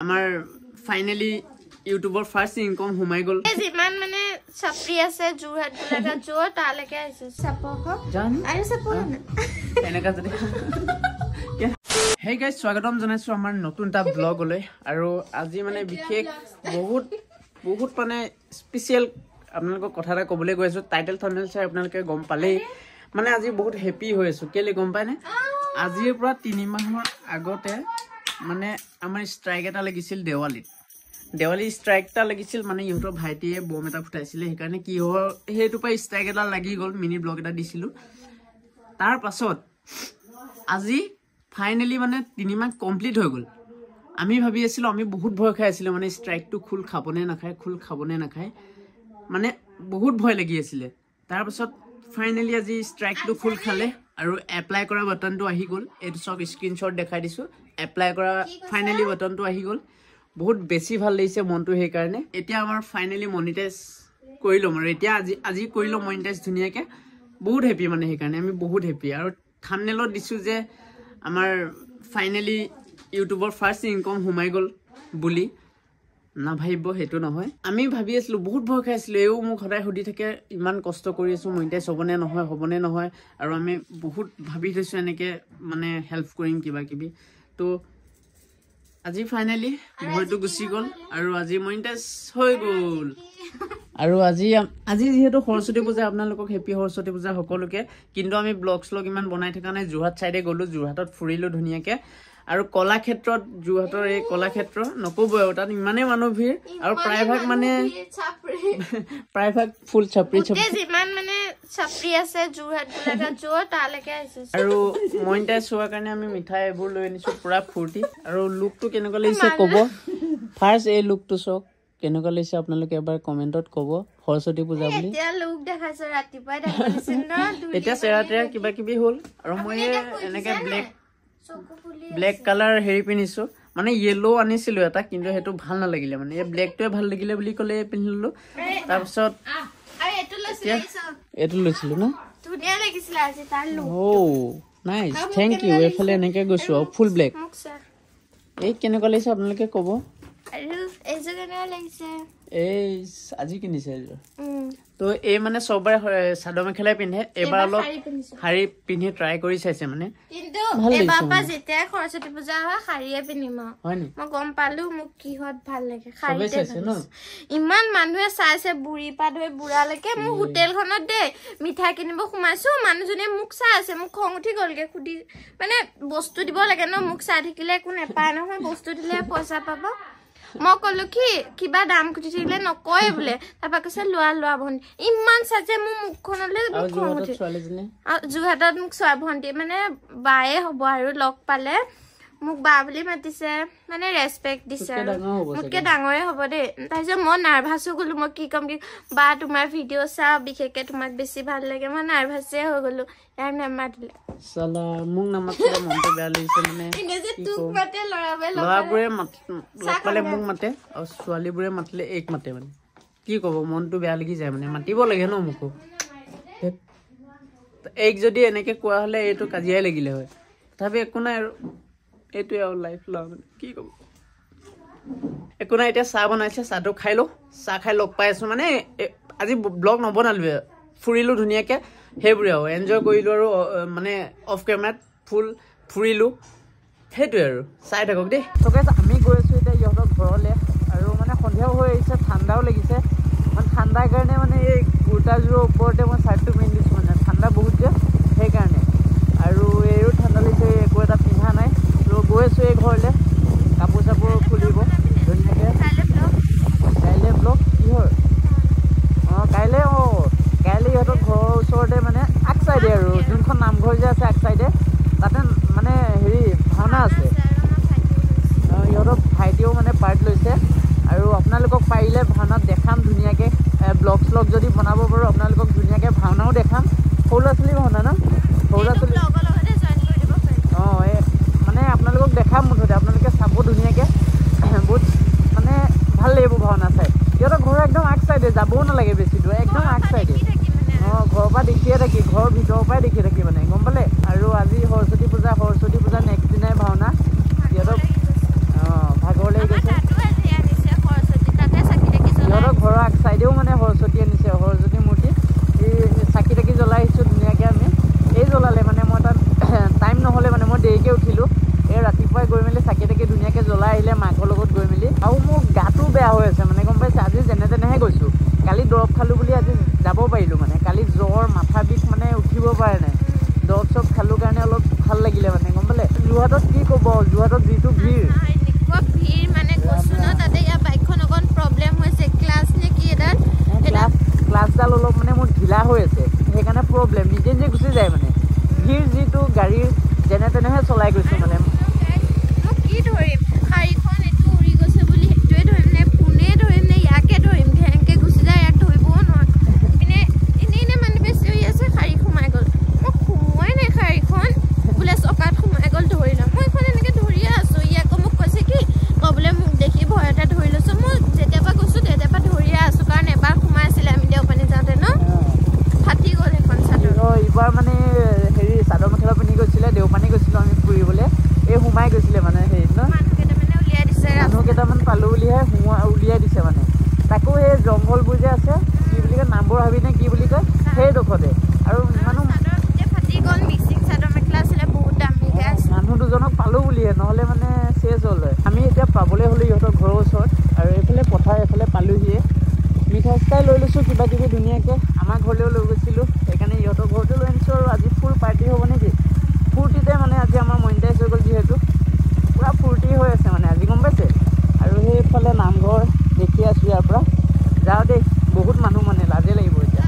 আমাৰ ফাইনালি ইউটিউবৰ first income সোমাই গল যিমান মানে ছাপ্ৰি আছে জুৰহাট গুলাঘাট জোৰ তালৈকে আহিছে সাপক জান আৰু সাপক এনেকা যদি হেই গাইস স্বাগতম জনাইছো আমাৰ নতুন এটা ব্লগলৈ আৰু আজি মানে বিশেষ বহুত মানে স্পেশাল আপোনালোকক কথা এটা ক'বলৈ গৈ আছো টাইটেল থাম্বনেল চাই আপোনালোকে গম পালেই মানে আজি বহুত হেপি হৈ আছো কেলে গম পায় নে আজিৰ পৰা 3 মাহৰ আগতে মানে আমাৰ ষ্ট্ৰাইক এটা লাগিছিল দেৱালী ষ্ট্ৰাইক এটা লাগিছিল মানে ইহঁতৰ ভাইটিয়ে বম এটা ফুটাইছিলে সেইকাৰণে কি হয় হেতু পাই ষ্ট্ৰাইক এটা লাগি গল মিনি ব্লগ এটা দিছিলো তাৰ পাছত আজি ফাইনালি মানে 3 মাহ কমপ্লিট হৈ গল আমি ভাবি আছিলো আমি বহুত ভয় খাই আছিলো মানে ষ্ট্ৰাইকটো খুল খাবনে নাখায় মানে বহুত ভয় লাগি আছিল তাৰ পাছত ফাইনালি আজি ষ্ট্ৰাইকটো ফুল খালে আৰু এপ্লাই কৰা বাটনটো আহি গল এটো সব স্ক্ৰিনশ্বট দেখাই দিছো এপ্লাই কৰা ফাইনালি বাটনটো আহি গল বহুত বেছি ভাল লাগিছে মনটো সেই কাৰণে এতিয়া আমাৰ ফাইনালি মনিটাইজ কৰিলো আৰু এতিয়া আজি কৰিলো মনিটাইজ ধুনিয়াকে বহুত হেপি মানে সেই কাৰণে আমি বহুত হেপি আৰু থাম্বনেলত দিছো যে আমাৰ ফাইনালি ইউটিউবৰ ফাৰ্স্ট ইনকাম সোমাই গল বুলি না ভাইব হেতু নহয় আমি ভাবি আছিলো বহুত ভয় খাইছিলো এও মোক সদায় হুদি থাকে ইমান কষ্ট কৰি আছো মনিটাইজ হবনে নহয় আৰু আমি বহুত ভাবি থৈছো এনেকে মানে হেল্প কৰিম কিবা কিবি তো আজি ফাইনালি ভয়টো গুছি গল আৰু আজি মনিটাইজ হৈ গল আৰু আজি যেহেতু সৰস্বতী পূজা আপোনালোকক হেপি সৰস্বতী পূজা সকলোকে কিন্তু আমি ব্লগ ইমান বনাই থকা নাই জুৰহাট সাইডে গলো জুৰহাটত ফুৰিলো ধুনিয়াকে আৰু কলাক্ষেত্ৰত জুৰহাটৰ এই কলাক্ষেত্ৰ নকবই তাত ইমানে মানুহ ভিৰ আৰু প্ৰায়ভাগ ফুল ছাপৰি যিমান মানে ছাপৰি আছে জুৰহাট গুলাঘাট জোৰ তালৈকে আহিছে আৰু মনিটাইজ হোৱাৰ কাৰণে আমি মিঠাই এইবোৰ লৈ আনিছো পুৰা ফূৰ্তি আৰু লুকটো কেনেকুৱা লাগিছে ক'ব ফাৰ্স্ট এই লুকটো চক কেনেকুৱা লাগিছে আপোনালোকে এবাৰ কমেন্টত ক'ব সৰস্বতী পূজা বুলি এতিয়া লুক দেখাইছে ৰাতিপুৱাই দেখাইছিল ন এতিয়া চেৰা কিবা কিবি হ'ল আৰু মই এনেকে ব্লেক কালাৰ হেৰি পিনিছো মানে ইয়েলো আনিছিলো এটা কিন্তু হেতু ভাল নালাগিলে মানে এই ব্লেকটোৱে ভাল লাগিলে বুলি ক'লে পিনললো তাৰ পিছত এটো লৈছিলো না ধুনিয়া লাগিছিল আজি তাৰ লুক ও নাইস থ্যাংক ইউ এফালে এনেকে গৈছো ফুল ব্লেক এই কেনেকুৱা লাগিছে আপোনালোকে ক'ব আৰু এই যে কেনেকুৱা লাগিছে এই আজি কিনিছে তো এই মানে সববাৰে সাদা মেখেলাই পিন্ধে এবাৰ অলপ শাৰী পিন্ধি ট্ৰাই কৰি চাইছে মানে কিন্তু এবাৰপা যেতিয়া সৰস্বতী পূজা হয় শাৰীয়ে পিন্ধিম মই গম পালো মোক কিহত ভাল লাগে শাৰীতে ইমান মানুহে চাইছে বুঢ়ী পা ধৰি বুঢ়ালৈকে মোৰ হোটেলখনত দে মিঠাই কিনিব সোমাইছো মানুহজনীয়ে মোক চাই আছে মোক খং উঠি গলগে খুদি মানে বস্তু দিব লাগে ন মোক চাই থাকিলে একো নেপায় নহয় বস্তু দিলে পইচা পাব মই কলো কি কিবা দাম খুজি থাকিলে নকয় বোলে তাৰপা কৈছে লোৱা ভণ্টি ইমান চাজে মোৰ মুখখনলৈ জুৰহাটত মোক চোৱা ভণ্টি মানে বায়ে হ'ব আৰু লগ পালে মোক বা বুলি মাতিছে মানে ৰেছপেক্ট দিছে মোতকে ডাঙৰে হ'ব দেই তাৰপিছত মই নাৰ্ভাছ হৈ গলো মই কি ক'ম কি বা তোমাৰ ভিডিঅ' চাওঁ বিশেষকে তোমাক বেছি ভাল লাগে মই নাৰ্ভাছে হৈ গলো ইয়াৰ নামাতিলে সালা মোক নামাতিলে মনটো বেয়া লাগিছে মানে ল'ৰাবোৰে লগ মোক মাতে আৰু ছোৱালীবোৰে মাতিলে এক মাতে মানে কি ক'ব মনটো বেয়া লাগি যায় মানে মাতিব লাগে ন মোকো এক যদি এনেকে কোৱা হ'লে এইটো কাজিয়াই লাগিলে হয় তথাপি একো নাই আৰু এইটোৱে আৰু লাইফ লওঁ মানে কি ক'ব একো নাই এতিয়া চাহ বনাইছে চাহটো খাই লওঁ চাহ খাই লগ পাই আছো মানে আজি ব্লগ নবনালোৱে ফুৰিলো ধুনীয়াকে সেইবোৰে আৰু এনজয় কৰিলো আৰু মানে অফ কেমেৰাত ফুল ফুৰিলো সেইটোৱে আৰু চাই থাকক দেই আমি গৈ আছো এতিয়া ইহঁতৰ ঘৰলৈ আৰু মানে সন্ধিয়াও হৈ আহিছে ঠাণ্ডাও লাগিছে মানে ঠাণ্ডাৰ কাৰণে মানে এই কুৰ্তাযোৰৰ ওপৰতে মই চাৰ্টটো পিন্ধি দিছোঁ মানে ঠাণ্ডা বহুত যে সেইকাৰণে আৰু এইও ঠাণ্ডা লাগিছে একো এটা পিন্ধা নাই তো গৈ আছো এই ঘৰলৈ কাপোৰ চাপোৰ খুলিব ধুনীয়াকৈ কাইলৈ ব্লগ কিহৰ কাইলৈ ইহঁতৰ ঘৰৰ ওচৰতে মানে আগ চাইডে আৰু যোনখন নামঘৰ যে আছে আগ চাইডে তাতে মানে হেৰি ভাওনা আছে ইহঁতৰ ভাইটিয়েও মানে পাৰ্ট লৈছে আৰু আপোনালোকক পাৰিলে ভাওনাত দেখাম ধুনীয়াকৈ ব্লগ যদি বনাব পাৰোঁ আপোনালোকক ধুনীয়াকৈ ভাওনাও দেখাম সৰু ল'ৰা ছোৱালী ভাওনা ন সৰু ল'ৰা ছোৱালী মানে আপোনালোকক দেখাম মুঠতে আপোনালোকে চাব ধুনীয়াকৈ বহুত মানে ভাল লাগিব ভাওনা চাই ইহঁতৰ ঘৰৰ একদম আগ চাইডে যাবও নালাগে বেছি দূৰ একদম আগ চাইডে ঘৰৰ পৰা দেখিয়ে থাকি ঘৰৰ ভিতৰৰ পৰাই দেখি থাকি মানে গম পালে আৰু আজি সৰস্বতী পূজা নেক্সট দিনাই ভাওনা ইহঁতক ভাগৰ লাগি গৈছে মাকৰ লগত গৈ মেলি আৰু মোৰ গাটো বেয়া হৈ আছে মানে গম পাইছে আজি যেনে তেনেহে গৈছোঁ কালি দৰৱ খালোঁ বুলি আজি যাব পাৰিলোঁ মানে কালি জ্বৰ মাথা বিষ মানে উঠিব পাৰে নাই দৰৱ চব খালোঁ কাৰণে অলপ ভাল লাগিলে মানে গম পালে যোৰহাটত কি ক'ব যোৰহাটত যিটো ভিৰ ভিৰ মানে কৈছোঁ ন তাতে ইয়াৰ বাইকখন অকণ প্ৰব্লেম হৈছে ক্লাছ নে কি এডাল ক্লাছডাল অলপ মানে মোৰ ঢিলা হৈ আছে সেইকাৰণে প্ৰব্লেম নিজে নিজে গুচি যায় মানে ভিৰ যিটো গাড়ীৰ যেনে তেনেহে চলাই গৈছোঁ মানে মোক কি ধৰিম শাৰীখন এইটো উৰি গৈছে বুলি সেইটোৱে ধৰিম নে পোনে ধৰিম নে ইয়াকে ধৰিম ঘেংকে গুচি যায় ইয়াক ধৰিবও নোৱাৰোঁ পিনে এনেই মানুহ বেছি হৈ আছে শাৰী সোমাই গ'ল মই সোমোৱাই নাই শাৰীখন বোলে চকাত সোমাই গ'ল ধৰি ল'ম মই এইখন এনেকৈ ধৰিয়ে আছোঁ ই আকৌ মোক কৈছে কি বোলে মোক দেখি ভয় এটা ধৰি লৈছোঁ মই যেতিয়াৰ পৰা গৈছোঁ তেতিয়াৰ পৰা ধৰিয়ে আছোঁ কাৰণ এবাৰ সোমাই আছিলে আমি দেওপানী যাওঁতে ন ফাটি গ'ল সেইখন চাদৰ এইবাৰ মানে হেৰি চাদৰ মেখেলা পিন্ধি গৈছিলে দেওপানী গৈছিলোঁ আমি ফুৰিবলৈ এই সোমাই গৈছিলে মানে হেৰিত ন মানুহ কেইটামান পালোঁ বুলিহে উলিয়াই দিছে মানে তাকো সেই জংঘলবোৰ যে আছে কি বুলি কয় নামবোৰ ভাবি নে কি বুলি কয় সেইডোখৰতে আৰু মানুহ ফাটি গ'ল মিক্সিং চাদৰ মেখেলা আছিলে বহুত দামীকে মানুহ দুজনক পালোঁ বুলিহে নহ'লে মানে চেচ হ'ল হয় আমি এতিয়া পাবলৈ হ'লোঁ ইহঁতৰ ঘৰৰ ওচৰত আৰু এইফালে পথাৰ এইফালে পালোঁহিয়ে মিঠাই চিঠাই লৈ লৈছোঁ কিবা কিবি ধুনীয়াকৈ আমাৰ ঘৰলৈও লৈ গৈছিলোঁ সেইকাৰণে ইহঁতৰ ঘৰতে লৈ আনিছোঁ আৰু আজি ফুল পাৰ্টি হ'ব নেকি ফূৰ্তিতে মানে আজি আমাৰ মনিটাইজ হৈ গ'ল যিহেতু পূৰা ফূৰ্তি হৈ আছে মানে আজি গম পাইছে আৰু সেইফালে নামঘৰ দেখি আছোঁ ইয়াৰ পৰা যাওঁ দেই বহুত মানুহ মানে লাজে লাগিব এতিয়া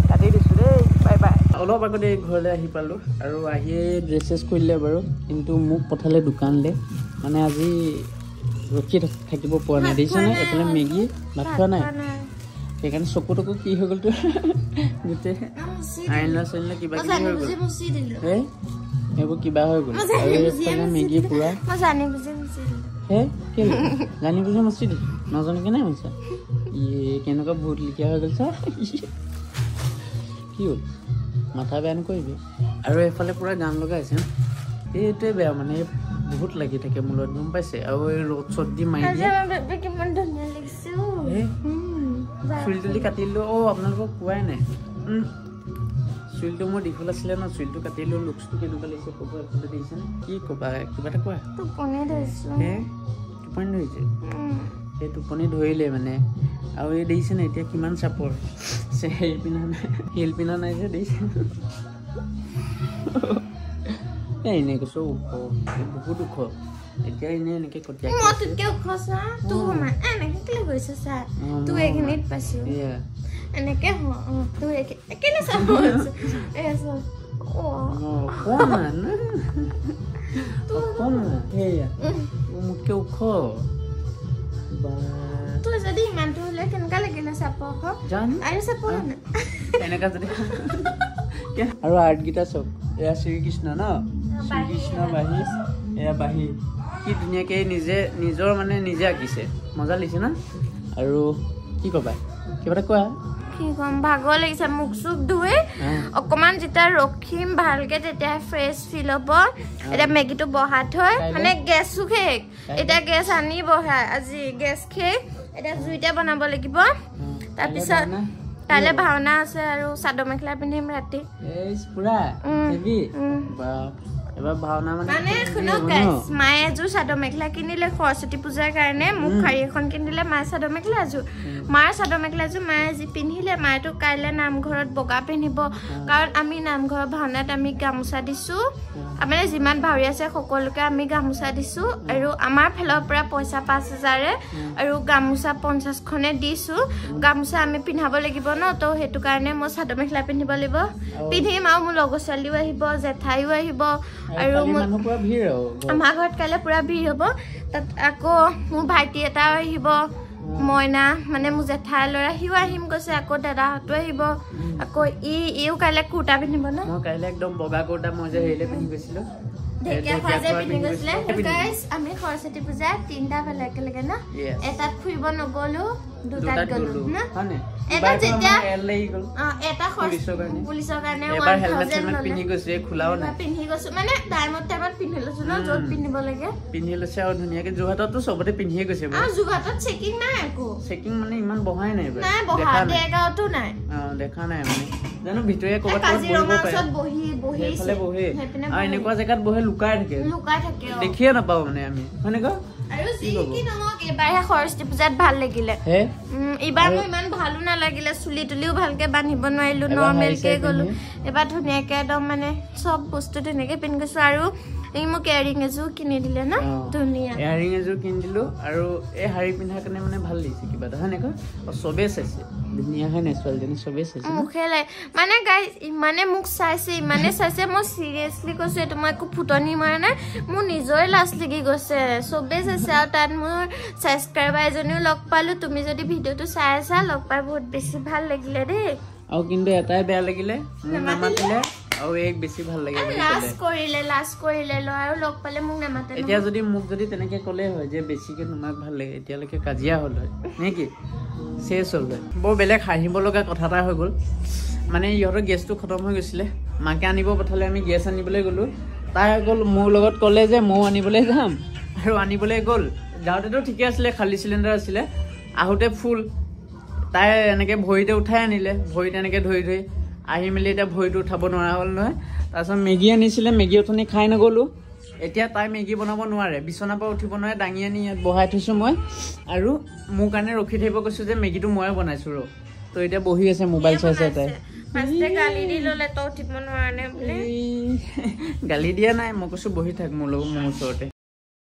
কাটি দিছোঁ দেই বাই বাই অলপ আগতে ঘৰলৈ আহি পালোঁ আৰু আহিয়ে ড্ৰেছ চেছ কৰিলে বাৰু কিন্তু মোক পঠালে দোকানলৈ মানে আজি ৰখি থাকিব পৰা নাই দেখিছেনে এইফালে মেগী ভাত খোৱা নাই সেইকাৰণে চকু টকু কি হৈ গ'লতো গোটেই আইনা চাইনা কিবা কিবি হৈ গ'ল এইবোৰ কিবা হৈ গ'ল আৰু এইফালে মেগী পূৰা হে কেলে জানি বুজি মচি দিছোঁ নজনাকৈ নাই মচা কেনেকুৱা ভূত লিখীয়া হৈ গ'ল চা কি হ'ল মাথা বেয়া নকৰিবি আৰু এইফালে পূৰা গান লগাইছে এইটোৱে বেয়া মানে বহুত লাগি থাকে মূলত গম পাইছে আৰু এই ৰ'দ চদ দি মাৰি দিয়ে চুলি তুলি কাটিলোঁ আপোনালোকক কোৱাই নাই চুলিটো মোৰ দীঘল আছিলে ন চুলিটো কাটিলোঁ লুকচটো কেনেকুৱা লাগিছে ক'ব এফালে দেখিছেনে কি ক'বা কিবা এটা কোৱা টোপনি ধৰিছে সেই টোপনি ধৰিলে মানে আৰু এই দেখিছেনে এতিয়া কিমান চাপৰ হেৰি পিন্ধা নাই যে দেখিছে এনেই কৈছোঁ ওখ বহুত ওখ এতিয়া এনেই এনেকৈ কটীয়া মোতকৈ ওখ যদি ইমানটো হ'লে কেনেকুৱা লাগিলে চাপৰ জানো আৰু চাপৰ এনেকুৱা যদি আৰু আৰ্টকেইটা চব এয়া শ্ৰীকৃষ্ণ ন শ্ৰীকৃষ্ণ বাঁহী এয়া বাঁহী কি ধুনীয়াকৈ নিজৰ মানে নিজে আঁকিছে মজা লাগিছে ন আৰু কি ক'বা কিবা এটা কোৱা কি ক'ম ভাগৰ লাগিছে মুখ চুখ ধুই অকণমান যেতিয়া ৰখিম ভালকৈ তেতিয়া ফ্ৰেছ ফিল হ'ব এতিয়া মেগীটো বহাই থৈ মানে গেছো শেষ এতিয়া গেছ আনি বহাই আজি গেছ শেষ এতিয়া জুইতে বনাব লাগিব তাৰপিছত কাইলৈ ভাওনা আছে আৰু চাদৰ মেখেলা পিন্ধিম ৰাতি এবাৰ ভাওনা মানে শুনক মায়ে এযোৰ চাদৰ মেখেলা কিনিলে সৰস্বতী পূজাৰ কাৰণে মোক শাৰী এখন কিনিলে মায়ে চাদৰ মেখেলা এযোৰ মাৰ চাদৰ মেখেলা এযোৰ মায়ে যি পিন্ধিলে মায়েতো কাইলৈ নামঘৰত বগা পিন্ধিব কাৰণ আমি নামঘৰৰ ভাওনাত আমি গামোচা দিছোঁ মানে যিমান ভাৱৰী আছে সকলোকে আমি গামোচা দিছোঁ আৰু আমাৰ ফালৰ পৰা পইচা 5,000 আৰু গামোচা 50খনে দিছোঁ গামোচা আমি পিন্ধাব লাগিব ন তো সেইটো কাৰণে মই চাদৰ মেখেলা পিন্ধিব লাগিব পিন্ধিম আৰু মোৰ লগৰ ছোৱালীও আহিব জেঠাইও আহিব আৰু আমাৰ ঘৰত কাইলৈ পুৰা ভিৰ হ'ব তাত আকৌ মোৰ ভাইটি এটাও আহিব মইনা মানে মোৰ জেঠাই ল'ৰা সিও আহিম কৈছে আকৌ দাদাহঁতো আহিব আকৌ ইও কাইলৈ কুৰ্তা পিন্ধিব ন মই কাইলৈ একদম বগা কুৰ্তা মই যে হেৰিলে পিন্ধি গৈছিলোঁ আমি সৰস্বতী পূজা 3টা ফালে একেলগে ন এটাত ফুৰিব নগলো দুটাত গলো না এটা যেতিয়া এটা পুলিচৰ কাৰণে 1000 পিন্ধি গৈছে খোলাও নাই পিন্ধি গৈছো মানে টাইমত পিন্ধি লৈছো ন য'ত পিন্ধিব লাগে পিন্ধি লৈছে আৰু ধুনীয়াকৈ যোৰহাটতো চবতে পিন্ধিয়ে গৈছে যোৰহাটত চেকিং নাই একো চেকিং মানে ইমান বহাই নাই বহা দেগাঁৱতো নাই দেখা নাই মানে জানো ভিতৰে ক'ৰবাত বহি আৰু এনেকুৱা জেগাত বহে লুকাই থাকে দেখিয়ে নাপাওঁ মানে আমি সেনেকুৱা আৰু যি কি নহওক এবাৰহে সৰস্বতী পূজাত ভাল লাগিলে এইবাৰ মই ইমান ভালো নালাগিলে চুলি তুলিও ভালকে বান্ধিব নোৱাৰিলো নৰ্মেলকে গলো এবাৰ ধুনীয়াকে একদম মানে চব বস্তু ধুনীয়াকে পিন্ধি গৈছো আৰু এই মোক ইয়াৰিং এযোৰ কিনি দিলে না ধুনীয়া ইয়াৰিং এযোৰ কিনি দিলো আৰু এই শাৰী পিন্ধাৰ কাৰণে মানে ভাল লাগিছে কিবা এটা হয় নেকি চবেই চাইছে ধুনীয়া হয় নাই ছোৱালীজনী চবেই চাইছে মুখে লাই মানে গাইজ ইমানে মোক চাইছে ইমানে চাইছে মই চিৰিয়াছলি কৈছো এইটো মই একো ফুটনি মাৰা নাই মোৰ নিজৰে লাজ লাগি গৈছে চবেই চাইছে আৰু তাত মোৰ ছাবস্ক্ৰাইবাৰ এজনীও লগ পালো তুমি যদি ভিডিঅ'টো চাই আছা লগ পাই বহুত বেছি ভাল লাগিলে দেই আৰু কিন্তু এটাই বেয়া লাগিলে মোক নামাতিলে আৰু এক বেছি ভাল লাগে লাজ কৰিলে আৰু লগ পালে মোক নামাতে এতিয়া যদি মোক যদি তেনেকে ক'লে হয় যে বেছিকে তোমাক ভাল লাগে এতিয়ালৈকে কাজিয়া হ'ল হয় নেকি শেষ হ'ল হয় বৰ বেলেগ হাঁহিব লগা কথা এটা হৈ গ'ল মানে ইহঁতৰ গেছটো খতম হৈ গৈছিলে মাকে আনিব পঠালে আমি গেছ আনিবলৈ গ'লোঁ তাই গ'ল মোৰ লগত ক'লে যে ময়ো আনিবলৈ যাম আৰু আনিবলৈ গ'ল যাওঁতেতো ঠিকে আছিলে খালী চিলিণ্ডাৰ আছিলে আহোঁতে ফুল তাই এনেকৈ ভৰিতে উঠাই আনিলে ভৰিত এনেকৈ ধৰি আহি মেলি এতিয়া ভৰিটো উঠাব নোৱাৰা হ'ল নহয় তাৰপিছত মেগী আনিছিলে মেগী অথনি খাই নগ'লোঁ এতিয়া তাই মেগী বনাব নোৱাৰে বিচনাৰ পৰা উঠিব নোৱাৰে দাঙি আনি ইয়াত বহাই থৈছোঁ মই আৰু মোৰ কাৰণে ৰখি থাকিব কৈছোঁ যে মেগীটো ময়ে বনাইছোঁ ৰ তো এতিয়া বহি আছে মোবাইল চাইছে তাই গালি দিয়া নাই মই কৈছোঁ বহি থাক মোৰ ওচৰতে